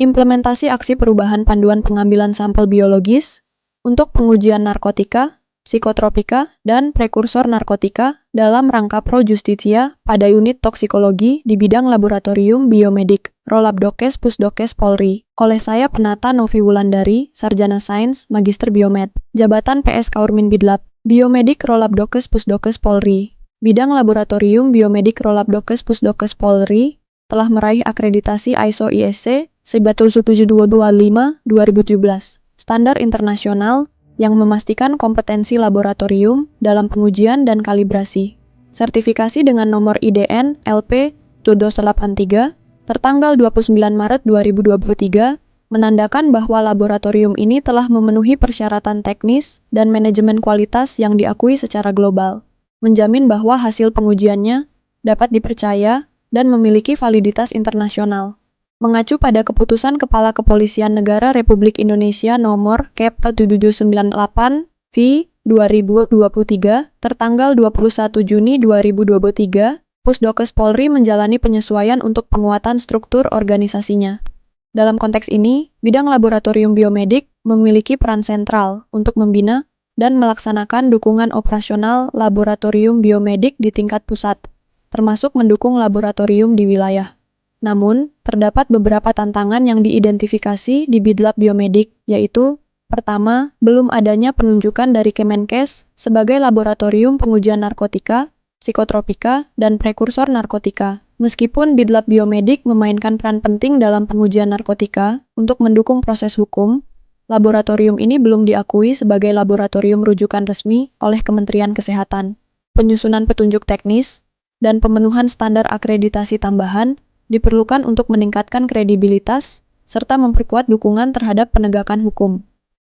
Implementasi aksi perubahan panduan pengambilan sampel biologis untuk pengujian narkotika, psikotropika, dan prekursor narkotika dalam rangka pro justia pada unit toksikologi di bidang laboratorium biomedik, Rolabdokes Pusdokes Polri, oleh saya Penata Novi Wulandari, Sarjana Sains, Magister Biomed, Jabatan PS Kaurmin Bidlab, Biomedik Rolabdokes Pusdokes Polri, bidang laboratorium biomedik Rolabdokes Pusdokes Polri, telah meraih akreditasi ISO/ISC 17725/2017, standar internasional yang memastikan kompetensi laboratorium dalam pengujian dan kalibrasi. Sertifikasi dengan nomor IDN LP 2283 tertanggal 29 Maret 2023 menandakan bahwa laboratorium ini telah memenuhi persyaratan teknis dan manajemen kualitas yang diakui secara global, menjamin bahwa hasil pengujiannya dapat dipercaya dan memiliki validitas internasional. Mengacu pada Keputusan Kepala Kepolisian Negara Republik Indonesia Nomor Kep 7798/2023 tertanggal 21 Juni 2023, Pusdokes Polri menjalani penyesuaian untuk penguatan struktur organisasinya. Dalam konteks ini, bidang laboratorium biomedik memiliki peran sentral untuk membina dan melaksanakan dukungan operasional laboratorium biomedik di tingkat pusat, termasuk mendukung laboratorium di wilayah. Namun, terdapat beberapa tantangan yang diidentifikasi di Bidlab Biomedik, yaitu: pertama, belum adanya penunjukan dari Kemenkes sebagai laboratorium pengujian narkotika, psikotropika, dan prekursor narkotika. Meskipun Bidlab Biomedik memainkan peran penting dalam pengujian narkotika untuk mendukung proses hukum, laboratorium ini belum diakui sebagai laboratorium rujukan resmi oleh Kementerian Kesehatan. Penyusunan petunjuk teknis dan pemenuhan standar akreditasi tambahan diperlukan untuk meningkatkan kredibilitas serta memperkuat dukungan terhadap penegakan hukum.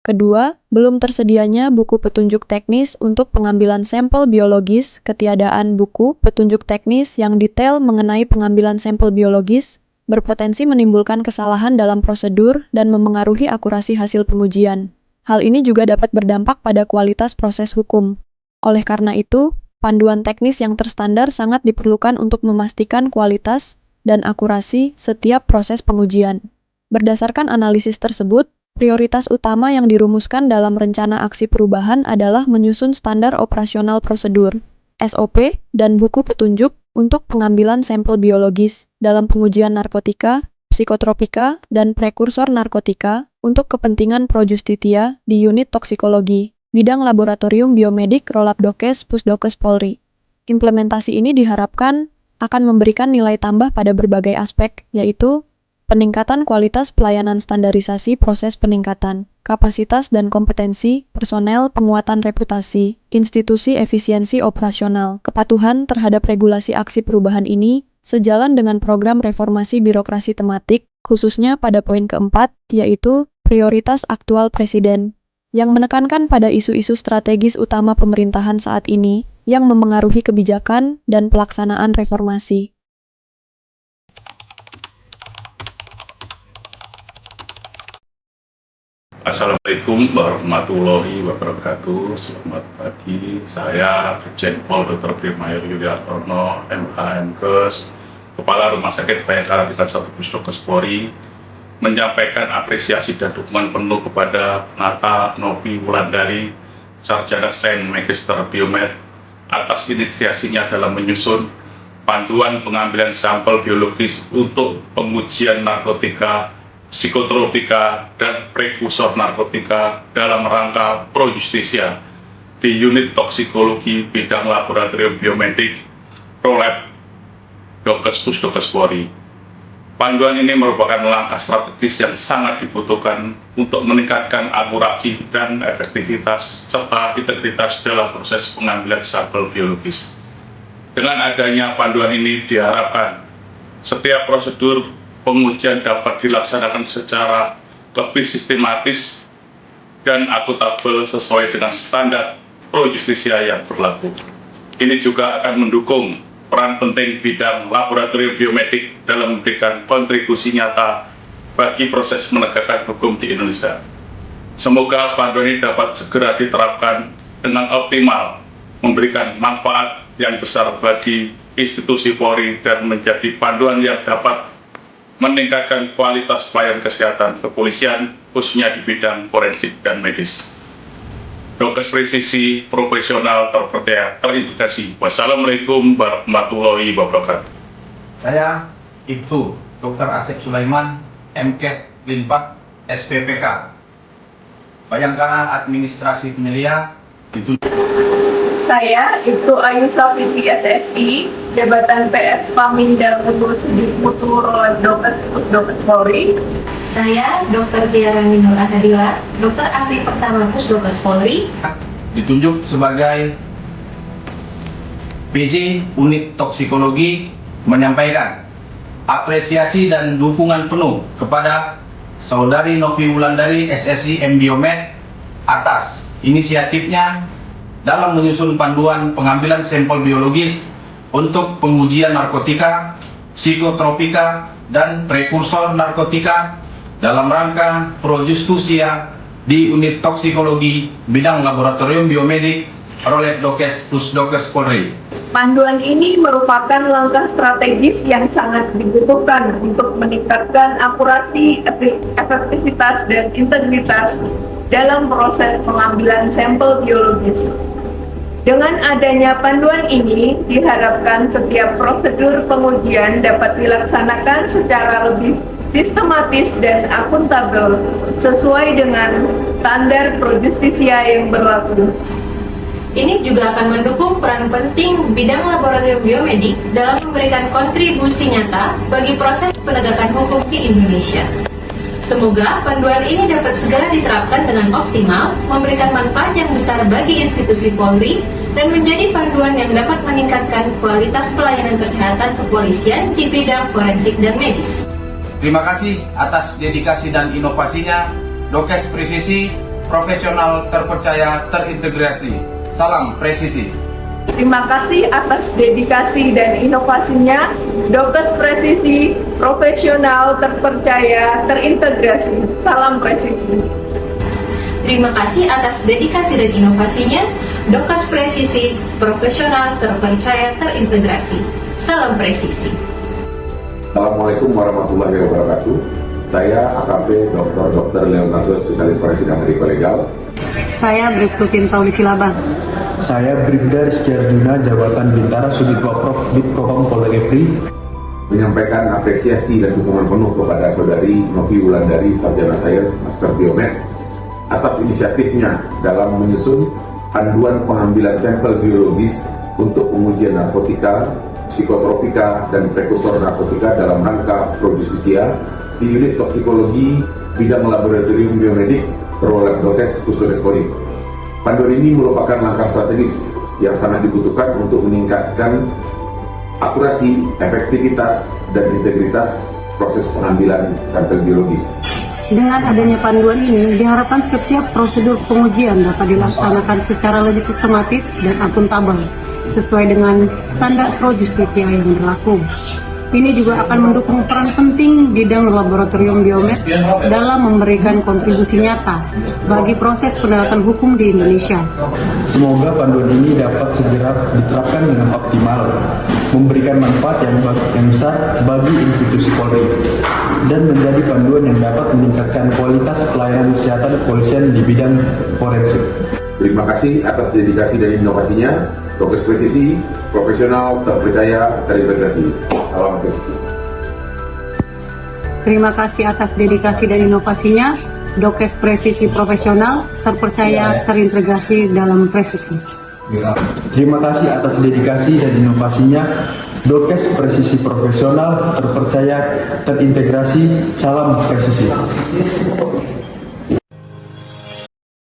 Kedua, belum tersedianya buku petunjuk teknis untuk pengambilan sampel biologis. Ketiadaan buku petunjuk teknis yang detail mengenai pengambilan sampel biologis berpotensi menimbulkan kesalahan dalam prosedur dan memengaruhi akurasi hasil pengujian. Hal ini juga dapat berdampak pada kualitas proses hukum. Oleh karena itu, panduan teknis yang terstandar sangat diperlukan untuk memastikan kualitas dan akurasi setiap proses pengujian. Berdasarkan analisis tersebut, prioritas utama yang dirumuskan dalam rencana aksi perubahan adalah menyusun standar operasional prosedur, SOP, dan buku petunjuk untuk pengambilan sampel biologis dalam pengujian narkotika, psikotropika, dan prekursor narkotika untuk kepentingan pro justia di unit toksikologi, bidang laboratorium biomedik Rolabdokes Pusdokes Polri. Implementasi ini diharapkan akan memberikan nilai tambah pada berbagai aspek, yaitu peningkatan kualitas pelayanan, standarisasi proses peningkatan kapasitas dan kompetensi personel, penguatan reputasi institusi, efisiensi operasional. Kepatuhan terhadap regulasi aksi perubahan ini sejalan dengan program reformasi birokrasi tematik, khususnya pada poin keempat, yaitu prioritas aktual Presiden, yang menekankan pada isu-isu strategis utama pemerintahan saat ini yang memengaruhi kebijakan dan pelaksanaan reformasi. Assalamualaikum warahmatullahi wabarakatuh. Selamat pagi. Saya Brigjen Pol Dr. Primayor Yuliartono, MKMKes, Kepala Rumah Sakit Bayangkara tingkat 1 Pusdokes Polri, menyampaikan apresiasi dan dukungan penuh kepada Penata Novi Wulandari, Sarjana Sains Magister Biomed, atas inisiasinya dalam menyusun panduan pengambilan sampel biologis untuk pengujian narkotika, psikotropika, dan prekursor narkotika dalam rangka pro justisia di unit toksikologi bidang laboratorium biomedik Rolabdokes Pusdokes Polri. Panduan ini merupakan langkah strategis yang sangat dibutuhkan untuk meningkatkan akurasi dan efektivitas serta integritas dalam proses pengambilan sampel biologis. Dengan adanya panduan ini diharapkan setiap prosedur pengujian dapat dilaksanakan secara lebih sistematis dan akuntabel sesuai dengan standar pro justisia yang berlaku. Ini juga akan mendukung peran penting bidang laboratorium biomedik dalam memberikan kontribusi nyata bagi proses menegakkan hukum di Indonesia. Semoga panduan ini dapat segera diterapkan dengan optimal, memberikan manfaat yang besar bagi institusi Polri dan menjadi panduan yang dapat meningkatkan kualitas pelayanan kesehatan kepolisian, khususnya di bidang forensik dan medis. Dokes presisi, profesional, terpercaya, terintegrasi. Wassalamualaikum warahmatullahi wabarakatuh. Saya Ibtu Dr. Asep Sulaiman, MKED Linpak, SPPK. Bayangkara Administrasi Penyelia ditunjuk. Saya Ibtu Ayu Safiti SSI, jabatan PS Pamindal Unggul Sudi Muturo Dokes Pusdokes Polri. Saya Dr. Tiara Minur Ahadila, dokter ahli pertama Pusdokes Polri. Ditunjuk sebagai PJ Unit Toksikologi, menyampaikan apresiasi dan dukungan penuh kepada Saudari Novi Wulandari SSI M Biomed atas inisiatifnya dalam menyusun panduan pengambilan sampel biologis untuk pengujian narkotika, psikotropika, dan prekursor narkotika dalam rangka pro justusia di unit toksikologi bidang laboratorium biomedik Rolek Dokes Pusdokes Polri. Panduan ini merupakan langkah strategis yang sangat dibutuhkan untuk meningkatkan akurasi, efektivitas, dan integritas dalam proses pengambilan sampel biologis. Dengan adanya panduan ini, diharapkan setiap prosedur pengujian dapat dilaksanakan secara lebih sistematis dan akuntabel sesuai dengan standar pro justisia yang berlaku. Ini juga akan mendukung peran penting bidang laboratorium biomedik dalam memberikan kontribusi nyata bagi proses penegakan hukum di Indonesia. Semoga panduan ini dapat segera diterapkan dengan optimal, memberikan manfaat yang besar bagi institusi Polri, dan menjadi panduan yang dapat meningkatkan kualitas pelayanan kesehatan kepolisian di bidang forensik dan medis. Terima kasih atas dedikasi dan inovasinya, Dokes presisi, profesional, terpercaya, terintegrasi. Salam presisi. Terima kasih atas dedikasi dan inovasinya, Dokes presisi, profesional, terpercaya, terintegrasi. Salam presisi. Terima kasih atas dedikasi dan inovasinya, Dokes presisi, profesional, terpercaya, terintegrasi. Salam presisi. Assalamualaikum warahmatullahi wabarakatuh. Saya AKP Dr. Leonardo, spesialis forensik dan mediko legal. Saya Bribtu Kintauli Silabang. Saya Bribda Rizky Arjuna, jabatan Bintara Suditwa Prof. Ditkopam Polda Kepri. Menyampaikan apresiasi dan dukungan penuh kepada Saudari Novi Wulandari, Sarjana Sains Master Biomed, atas inisiatifnya dalam menyusun panduan pengambilan sampel biologis untuk pengujian narkotika, psikotropika, dan prekursor narkotika dalam rangka pro justisia di unit toksikologi bidang laboratorium biomedik Rolek Dokes Pusdokes Polri. Panduan ini merupakan langkah strategis yang sangat dibutuhkan untuk meningkatkan akurasi, efektivitas, dan integritas proses pengambilan sampel biologis. Dengan adanya panduan ini, diharapkan setiap prosedur pengujian dapat dilaksanakan secara lebih sistematis dan akuntabel, sesuai dengan standar pro justisia yang berlaku. Ini juga akan mendukung peran penting bidang laboratorium biomed dalam memberikan kontribusi nyata bagi proses penegakan hukum di Indonesia. Semoga panduan ini dapat segera diterapkan dengan optimal, memberikan manfaat yang besar bagi institusi Polri, dan menjadi panduan yang dapat meningkatkan kualitas pelayanan kesehatan kepolisian di bidang forensik. Terima kasih atas dedikasi dan inovasinya, Dokes presisi, profesional, terpercaya, terintegrasi. Salam presisi. Terima kasih atas dedikasi dan inovasinya, Dokes presisi profesional, terpercaya, terintegrasi dalam presisi. Terima kasih atas dedikasi dan inovasinya, Dokes presisi profesional, terpercaya, terintegrasi. Salam presisi.